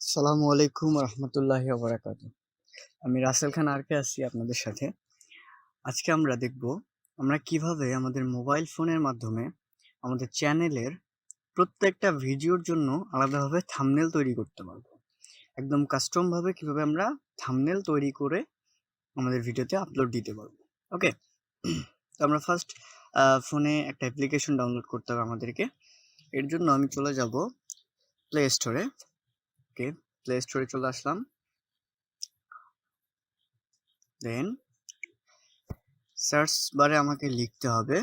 আসসালামু আলাইকুম রহমতুল্লাহি ওয়া আমি রাসেল খান আরকে আছি আপনাদের সাথে। আজকে আমরা দেখব আমরা কিভাবে আমাদের মোবাইল ফোনের মাধ্যমে আমাদের চ্যানেলের প্রত্যেকটা ভিডিওর জন্য আলাদাভাবে থাম্বনেল তৈরি করতে পারবো। একদম কাস্টম ভাবে কিভাবে আমরা থাম্বনেল তৈরি করে আমাদের ভিডিওতে আপলোড দিতে পারবো। ওকে, তো আমরা ফার্স্ট ফোনে একটা অ্যাপ্লিকেশন ডাউনলোড করতে হবে আমাদেরকে। এর জন্য আমি চলে যাব প্লে স্টোরে। ওকে, প্লে স্টোরে চলে আসলাম। দেন সার্চ বারে আমাকে লিখতে হবে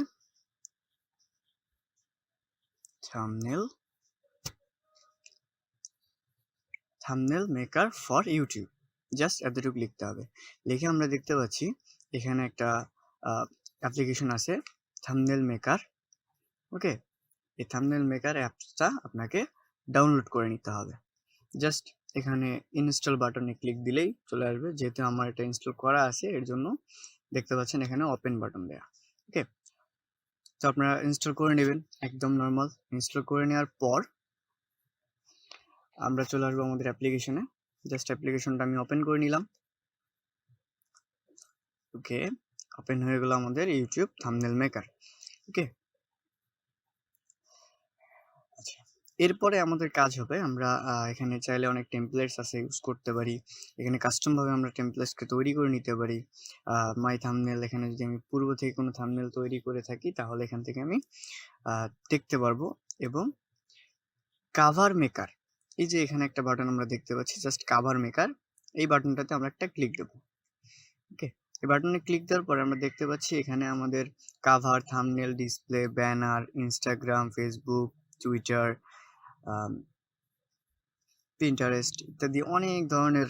thumbnail maker for YouTube. Just এতটুকু লিখতে হবে। লিখে আমরা দেখতে পাচ্ছি এখানে একটা অ্যাপ্লিকেশন আছে থাম্বনেল মেকার। ওকে, এই থাম্বনেল মেকার অ্যাপসটা আপনাকে ডাউনলোড করে নিতে হবে। জাস্ট এখানে ইনস্টল বাটনে ক্লিক দিলেই চলে আসবে। যেহেতু আমার এটা ইনস্টল করা আছে এর জন্য দেখতে পাচ্ছেন এখানে ওপেন বাটন দেয়া। ওকে, তো আপনারা ইনস্টল করে নেবেন একদম নর্মাল। ইনস্টল করে নেওয়ার পর আমরা চলে আসবো আমাদের অ্যাপ্লিকেশনে। জাস্ট অ্যাপ্লিকেশনটা আমি ওপেন করে নিলাম। ওকে, ওপেন হয়ে গেল আমাদের ইউটিউব থাম্বনেল মেকার। ওকে, আচ্ছা, এরপরে আমাদের কাজ হবে আমরা এখানে চাইলে অনেক টেমপ্লেটস আছে ইউজ করতে পারি। এখানে কাস্টম ভাবে আমরা টেমপ্লেটসকে তৈরি করে নিতে পারি। মাই থাম্বনেল, এখানে যদি আমি পূর্ব থেকে কোনো থাম্বনেল তৈরি করে থাকি তাহলে এখান থেকে আমি দেখতে পারবো। এবং কাভার মেকার, এই যে এখানে একটা বাটন আমরা দেখতে পাচ্ছি জাস্ট কাভার মেকার, এই বাটনটাতে আমরা একটা ক্লিক দেবো। ওকে, এই বাটনে ক্লিক দেওয়ার পরে আমরা দেখতে পাচ্ছি এখানে আমাদের cover, thumbnail, display, banner, Instagram, Facebook, Twitter, Pinterest ইত্যাদি অনেক ধরনের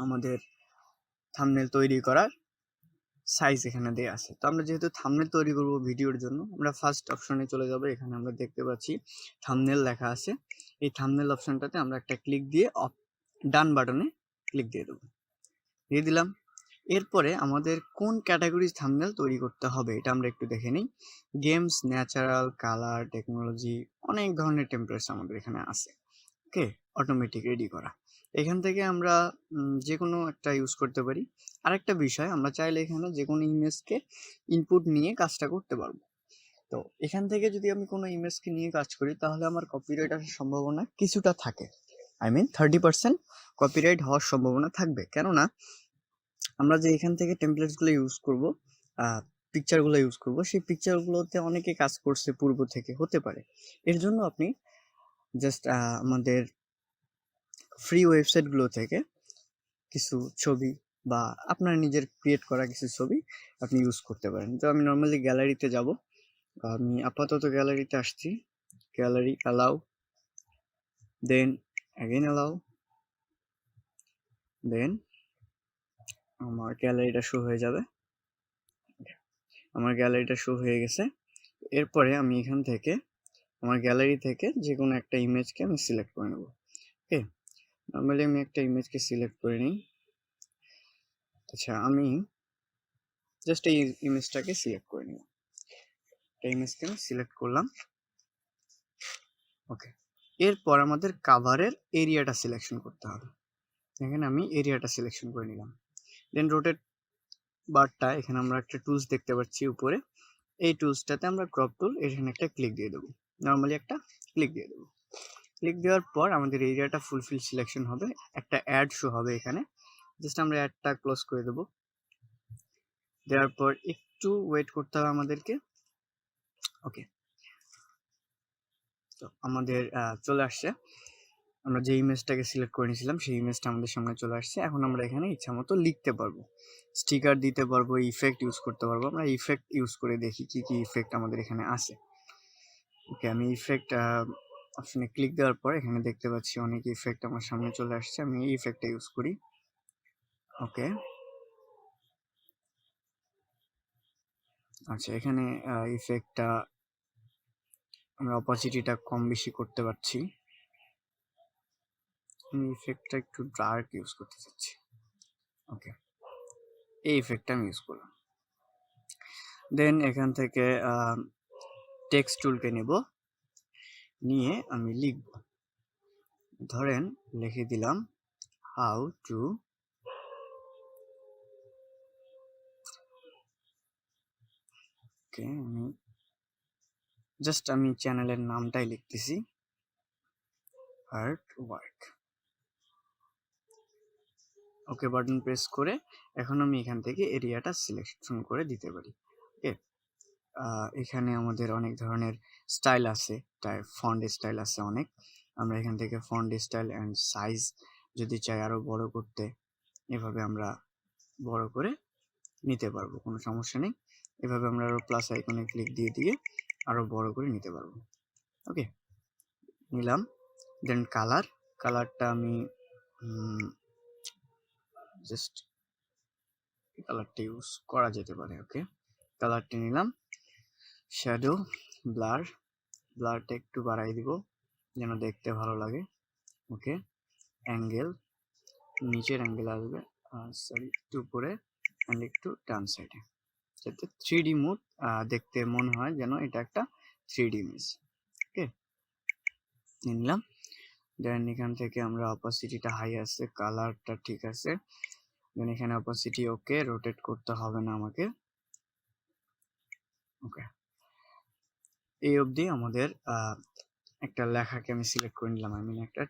আমাদের থাম্বনেল তৈরি করার সাইজ এখানে দেয়া আছে। তো আমরা যেহেতু থাম্বনেল তৈরি করব ভিডিওর জন্য, আমরা ফার্স্ট অপশনে চলে যাব। এখানে আমরা দেখতে পাচ্ছি থাম্বনেল লেখা আছে। এই থাম্বনেল অপশনটাতে আমরা একটা ক্লিক দিয়ে ডান বাটনে ক্লিক দিয়ে দেবো, দিয়ে দিলাম। এরপরে আমাদের কোন ক্যাটাগরিজ থাম্বনেল তৈরি করতে হবে এটা আমরা একটু দেখে নিই। গেমস, ন্যাচারাল, কালার, টেকনোলজি, অনেক ধরনের টেমপ্লেটস আমাদের এখানে আছে। ওকে, অটোমেটিক রেডি করা। এখান থেকে আমরা যে কোনো একটা ইউজ করতে পারি। আরেকটা বিষয়, আমরা চাইলে এখানে যে কোনো ইমেজকে ইনপুট নিয়ে কাজটা করতে পারবো। তো এখান থেকে যদি আমি কোনো ইমেজকে নিয়ে কাজ করি তাহলে আমার কপিরাইট আসার সম্ভাবনা কিছুটা থাকে। আই মিন 30% কপিরাইট হওয়ার সম্ভাবনা থাকবে। কেননা আমরা যে এখান থেকে টেমপ্লেটসগুলো ইউজ করব, পিকচারগুলো ইউজ করব, সেই পিকচারগুলোতে অনেকে কাজ করছে পূর্ব থেকে, হতে পারে। এর জন্য আপনি জাস্ট আমাদের ফ্রি ওয়েবসাইটগুলো থেকে কিছু ছবি বা আপনার নিজের ক্রিয়েট করা কিছু ছবি আপনি ইউজ করতে পারেন। তো আমি নর্মালি গ্যালারিতে যাব। আমি আপাতত গ্যালারিতে আসছি। Gallery allow, then again allow, then আমার গ্যালারিটা শো হয়ে যাবে। আমার গ্যালারিটা শো হয়ে গেছে। এরপরে আমি এখান থেকে আমার গ্যালারি থেকে যে কোনো একটা ইমেজকে আমি সিলেক্ট করে নেব। ওকে, নর্মালি আমি একটা ইমেজকে সিলেক্ট করে নিই। আচ্ছা, আমি জাস্ট এই ইমেজটাকে সিলেক্ট করে নিলাম। এই ইমেজকে আমি সিলেক্ট করলাম। ওকে, এরপর আমাদের কাভারের এরিয়াটা সিলেকশন করতে হবে। এখানে আমি এরিয়াটা সিলেকশন করে নিলাম। দেন রোটেট বারটা, এখানে আমরা একটা টুলস দেখতে পাচ্ছি উপরে। এই টুলসটাতে আমরা ক্রপ টুল, এখানে একটা ক্লিক দিয়ে দেবো। নর্মালি একটা ক্লিক দিয়ে দেবো। ক্লিক দেওয়ার পর আমাদের এরিয়াটা ফুলফিল সিলেকশন হবে। একটা অ্যাড শো হবে এখানে। জাস্ট আমরা অ্যাডটা ক্লোজ করে দেবো। দেওয়ার পর একটু ওয়েট করতে হবে আমাদেরকে। ওকে, তো আমাদের চলে আসছে। আমরা যে ইমেজটাকে সিলেক্ট করে নিয়েছিলাম সেই ইমেজটা আমাদের সামনে চলে আসছে। এখন আমরা এখানে ইচ্ছা মতো লিখতে পারবো, স্টিকার দিতে পারবো, ইফেক্ট ইউজ করতে পারবো। আমরা ইফেক্ট ইউজ করে দেখি কি কি ইফেক্ট আমাদের এখানে আছে। ওকে, আমি ইফেক্ট অপশনে ক্লিক দেওয়ার পর এখানে দেখতে পাচ্ছি অনেক ইফেক্ট আমার সামনে চলে আসছে। আমি এই ইফেক্টটা ইউজ করি। ওকে, আচ্ছা, এখানে ইফেক্টটা আমরা অপাসিটিটা কম বেশি করতে পারছি। আমি ইফেক্টটা একটু ডার্ক ইউজ করতে চাচ্ছি। ওকে, এই ইফেক্টটা আমি ইউজ করলাম। দেন এখান থেকে টেক্সট টুলকে নেব, নিয়ে আমি লিখব। ধরেন লিখে দিলাম হাউ টু আমি চ্যানেলের নামটাই লিখতেছি hard work. Okay button press করে এখন আমি এখান থেকে এরিয়াটা সিলেকশন করে দিতে পারি। ওকে, এখানে আমাদের অনেক ধরনের স্টাইল আছে, ফন্ট স্টাইল আছে অনেক। আমরা এখান থেকে ফন্ট স্টাইল অ্যান্ড সাইজ যদি চাই আরো বড় করতে, এভাবে আমরা বড় করে নিতে পারবো, কোনো সমস্যা নেই। এভাবে আমরা আরো প্লাস আইকনে ক্লিক দিয়ে দিয়ে আরো বড় করে নিতে পারবো। ওকে, নিলাম। দেন কালারটা আমি জাস্ট কালারটা ইউজ করা যেতে পারে। ওকে, কালারটা নিলাম। শ্যাডো, ব্লারটা একটু বাড়াই দিব যেন দেখতে ভালো লাগে। ওকে, অ্যাঙ্গেল, নিচের অ্যাঙ্গেল আসবে, সরি একটু উপরে অ্যান্ড একটু ডান সাইডে, যাতে 3D মোড দেখতে মনে হয় যেন এটা একটা 3D ইমেজ। ওকে, নিলাম। দেন এখান থেকে আমরা অপাসিটিটা হাই আছে, কালারটা ঠিক আছে। দেন এখানে অপাসিটি ওকে, রোটেট করতে হবে না আমাকে। ওকে, এই অবধি আমাদের একটা লেখাকে আমি সিলেক্ট করে নিলাম, একটা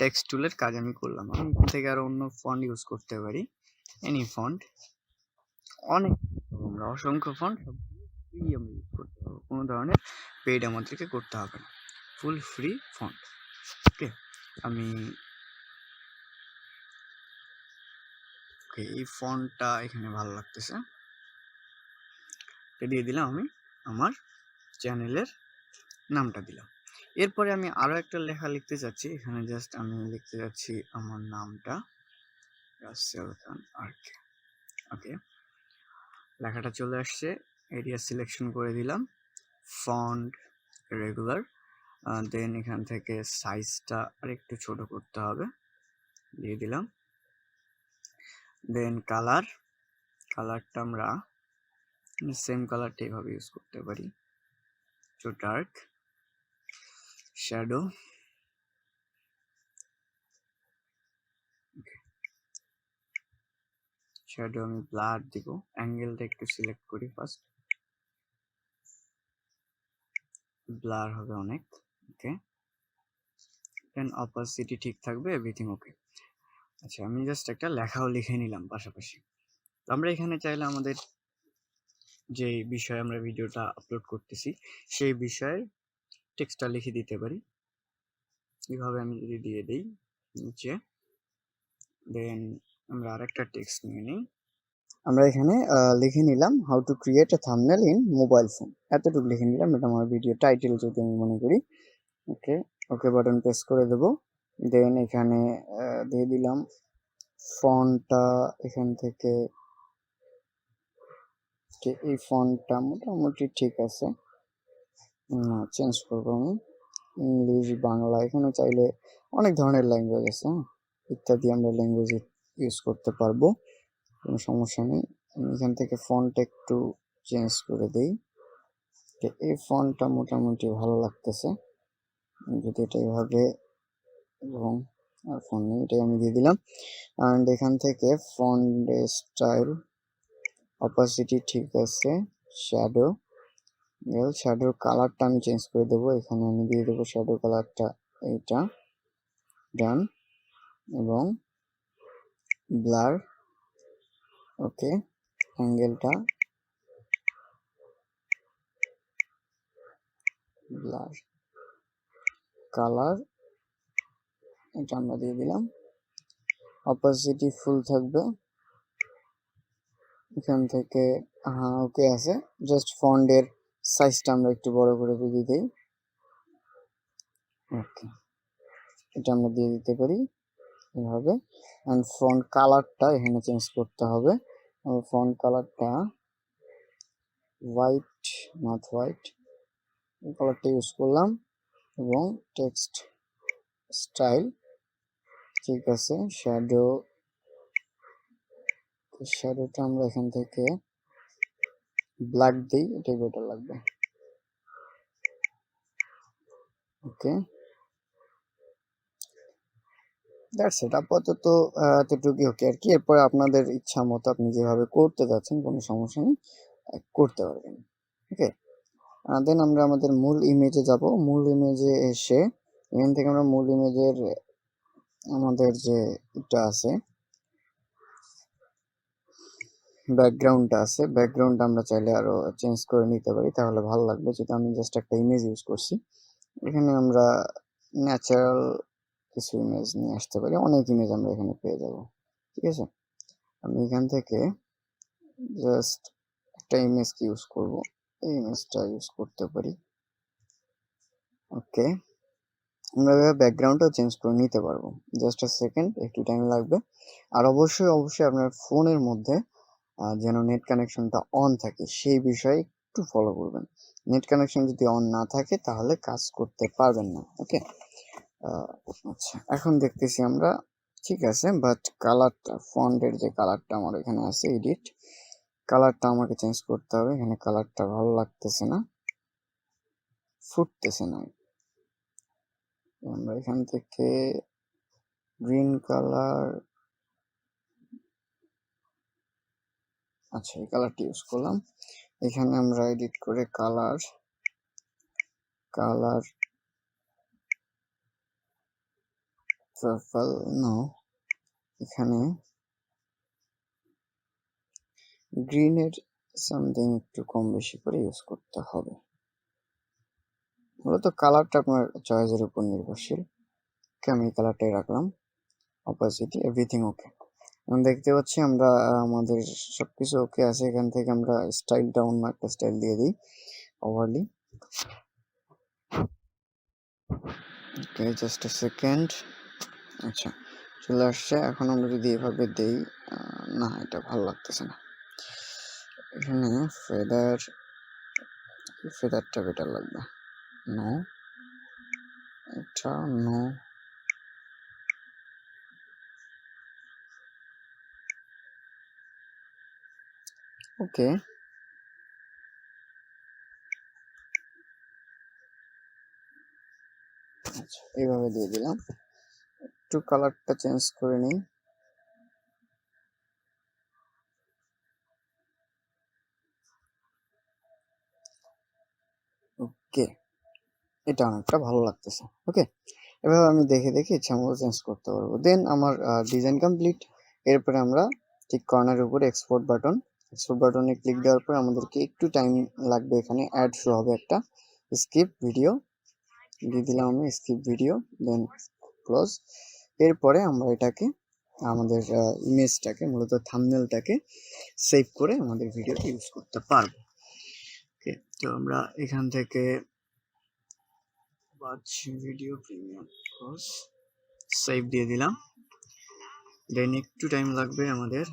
টেক্সট টুলের কাজ আমি করলাম। আমি এখান থেকে আরো অন্য ফন্ট ইউজ করতে পারি, এনি ফন্ট, অনেক আমরা অসংখ্য ফন্ট ফ্রি আমরা ইউজ করতে পারবো, কোনো ধরনের পেইড আমাদেরকে করতে হবে না, ফুল ফ্রি ফন্ট। ওকে, আমি এই ফন্টটা এখানে ভালো লাগতেছে, দিয়ে দিলাম। আমি আমার চ্যানেলের নামটা দিলাম। এরপরে আমি আরো একটা লেখা লিখতে চাচ্ছি, এখানে জাস্ট আমি লিখতে যাচ্ছি আমার নামটা, রাসেল খান আরকে। ওকে, লেখাটা চলে আসছে, এরিয়া সিলেকশন করে দিলাম, ফন্ট রেগুলার, দেন এখান থেকে সাইজটা আরেকটু ছোট করতে হবে, দিয়ে দিলাম। দেন কালারটা আমরা সেম কালারটা এইভাবে ইউজ করতে পারি, টু ডার্ক। শ্যাডো, আমি ব্লার দিব, অ্যাঙ্গেলটা একটু সিলেক্ট করি ফার্স্ট, ব্লার হবে অনেক। ওকে, দেন অপাসিটি ঠিক থাকবে, এভরিথিং ওকে। আচ্ছা, আমি জাস্ট একটা লেখাও লিখে নিলাম পাশাপাশি। তো আমরা এখানে চাইলে আমাদের যে বিষয়ে আমরা ভিডিওটা আপলোড করতেছি সেই বিষয়ে টেক্সটটা লিখে দিতে পারি। এইভাবে আমি যদি দিয়ে দিই নিচে, দেন আমরা আরেকটা টেক্সট নিয়ে নিই। আমরা এখানে লিখে নিলাম how to create a thumbnail in mobile phone, এতটুকু লিখে নিলাম, এটা আমার ভিডিও টাইটেল যদি আমি মনে করি। ওকে, ওকে বাটন প্রেস করে দেব। দেন এখানে দিয়ে দিলাম ফন্টটা, এখান থেকে এই ফন্টটা মোটামুটি ঠিক আছে, না চেঞ্জ করবো আমি, ইংলিশ বাংলা, এখানে চাইলে অনেক ধরনের ল্যাঙ্গুয়েজ আছে, ইত্যাদি আমরা ল্যাঙ্গুয়েজ ইউজ করতে পারবো, কোনো সমস্যা নেই। আমি এখান থেকে ফন্ট একটু চেঞ্জ করে দিই, এই ফন্টটা মোটামুটি ভালো লাগতেছে, যদি এটা এইভাবে, এবং ফন্ট নেই, এটাই আমি দিয়ে দিলাম। অ্যান্ড এখান থেকে ফন্ট স্টাইল, অপাসিটি ঠিক আছে, শ্যাডোর কালারটা আমি চেঞ্জ করে দেবো, এখানে আমি দিয়ে দেবো শ্যাডো কালারটা এইটা, ডান, এবং ব্লার। ওকে, অ্যাঙ্গেলটা ব্লার, কালার এটা আমরা দিয়ে দিলাম, অপাসিটি ফুল থাকবে, এখান থেকে হ্যাঁ ওকে আছে, জাস্ট ফন্টের সাইজটা আমরা একটু বড় করে দিয়ে দিই। ওকে, এটা আমরা দিয়ে দিতে পারি এভাবে। অ্যান্ড ফন্ট কালারটা এখানে চেঞ্জ করতে হবে, ফন্ট কালারটা হোয়াইট, নট হোয়াইট, এই কালারটা ইউজ করলাম, এবং টেক্সট স্টাইল ঠিক আছে। শ্যাডোটা আমরা এখান থেকে ব্ল্যাক দিই, এটাই বেটার লাগবে। ওকে, দ্যাটস ইট, আপাতত এতটুকুই ওকে আর কি। এরপরে আপনাদের ইচ্ছা মতো আপনি যেভাবে করতে যাচ্ছেন কোনো সমস্যা নেই, করতে পারবেন। ওকে, দেন আমরা আমাদের মূল ইমেজে যাব। মূল ইমেজে এসে এখান থেকে আমরা মূল ইমেজের আমাদের যে এটা আছে, ব্যাকগ্রাউন্ডটা আছে, ব্যাকগ্রাউন্ডটা আমরা চাইলে আরো চেঞ্জ করে নিতে পারি, তাহলে ভালো লাগবে। যেহেতু আমি জাস্ট একটা ইমেজ ইউজ করছি, এখানে আমরা ন্যাচারাল কিছু ইমেজ নিয়ে আসতে পারি। অনেক ইমেজ আমরা এখানে পেয়ে যাব। ঠিক আছে, আমি এখান থেকে জাস্ট একটা ইমেজকে ইউজ করব, এই ইমেজটা ইউজ করতে পারি। ওকে, আমরা ব্যাকগ্রাউন্ডটাও চেঞ্জ করে নিতে পারবো। জাস্ট আ সেকেন্ড, একটু টাইম লাগবে। আর অবশ্যই অবশ্যই আপনার ফোনের মধ্যে যেন নেট কানেকশনটা অন থাকে সেই বিষয়ে একটু ফলো করবেন। নেট কানেকশন যদি অন না থাকে তাহলে কাজ করতে পারবেন না। ওকে, আচ্ছা, এখন দেখতেছি আমরা ঠিক আছে, বাট কালারটা, ফন্টের যে কালারটা আমার এখানে আছে এডিট, কালারটা আমাকে চেঞ্জ করতে হবে। এখানে কালারটা ভালো লাগতেছে না, ফুটতেছে না। আমরা এখান থেকে গ্রিন কালার, আচ্ছা এই কালারটি ইউজ করলাম। এখানে আমরা এডিট করে কালার পার্পল, নো, এখানে গ্রিনের সামথিং একটু কম বেশি করে ইউজ করতে হবে। মূলত কালারটা আপনার চয়েসের উপর নির্ভরশীল। আমি এই কালারটাই রাখলাম, অপাসিটি এভরিথিং ওকে। এখন দেখতে পাচ্ছি আমরা আমাদের সবকিছু ওকে আছে। এখান থেকে আমরা স্টাইলটা অন্য একটা স্টাইল দিয়ে দিই, ওভারলি। ওকে, জাস্ট আ সেকেন্ড। আচ্ছা, চলে আসছে। এখন আমরা যদি এভাবে দেই, না এটা ভালো লাগতেছে না। এখানে ফেদারটা বেটার লাগবে। নো, এটা নো, ওকে। আচ্ছা, এইভাবে দিয়ে দিলাম। একটু কালারটা চেঞ্জ করে নিই। ওকে, এটা অনেকটা ভালো লাগতেছে। ওকে, এভাবে আমি দেখে দেখে ইচ্ছা মতো চেঞ্জ করতে পারবো। দেন আমার ডিজাইন কমপ্লিট। এরপরে আমরা ঠিক কর্নারের উপরে এক্সপোর্ট বাটনে ক্লিক দেওয়ার পর আমাদেরকে একটু টাইম লাগবে। এখানে অ্যাড শো হবে একটা, স্কিপ ভিডিও দিয়ে দিলাম আমি, স্কিপ ভিডিও, দেন ক্লোজ। এরপরে আমরা এটাকে আমাদের ইমেজটাকে, মূলত থাম্বনেলটাকে সেভ করে আমাদের ভিডিওতে ইউজ করতে পারবো। ওকে, তো আমরা এখান থেকে ভিডিও প্রিমিয়াম ক্লোজ, সেভ দিয়ে দিলাম। দেন একটু টাইম লাগবে আমাদের।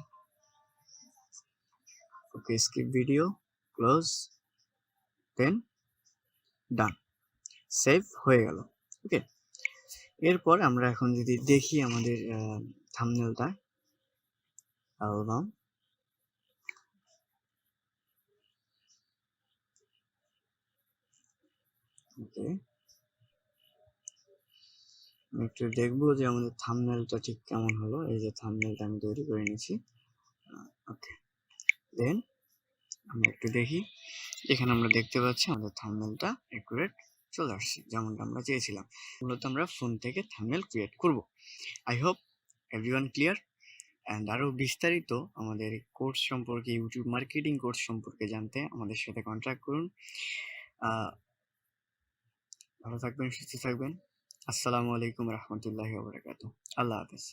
ওকে, স্কিপ ভিডিও, ক্লোজ, দেন ডান, সেভ হয়ে গেল। ওকে, এরপর আমরা এখন যদি দেখি আমাদের থাম্বনেলটা, অ্যালবাম, ওকে, একটু দেখবো যে আমাদের থাম্বনেলটা ঠিক কেমন হলো। এই যে থাম্বনেলটা আমি তৈরি করে নিয়েছি। ওকে, দেন আমরা একটু দেখি। এখানে আমরা দেখতে পাচ্ছি আমাদের থাম্বনেলটা অ্যাকুরেট চলে আসছে, যেমনটা আমরা চেয়েছিলাম। মূলত আমরা ফোন থেকে থাম্বনেল ক্রিয়েট করব। I hope everyone clear. And আরও বিস্তারিত আমাদের কোর্স সম্পর্কে, ইউটিউব মার্কেটিং কোর্স সম্পর্কে জানতে আমাদের সাথে কন্ট্যাক্ট করুন। ভালো থাকবেন, সুস্থ থাকবেন। আসসালামু আলাইকুম রহমতুল্লাহি ওয়া বারাকাতুহু। আল্লাহ হাফেজ।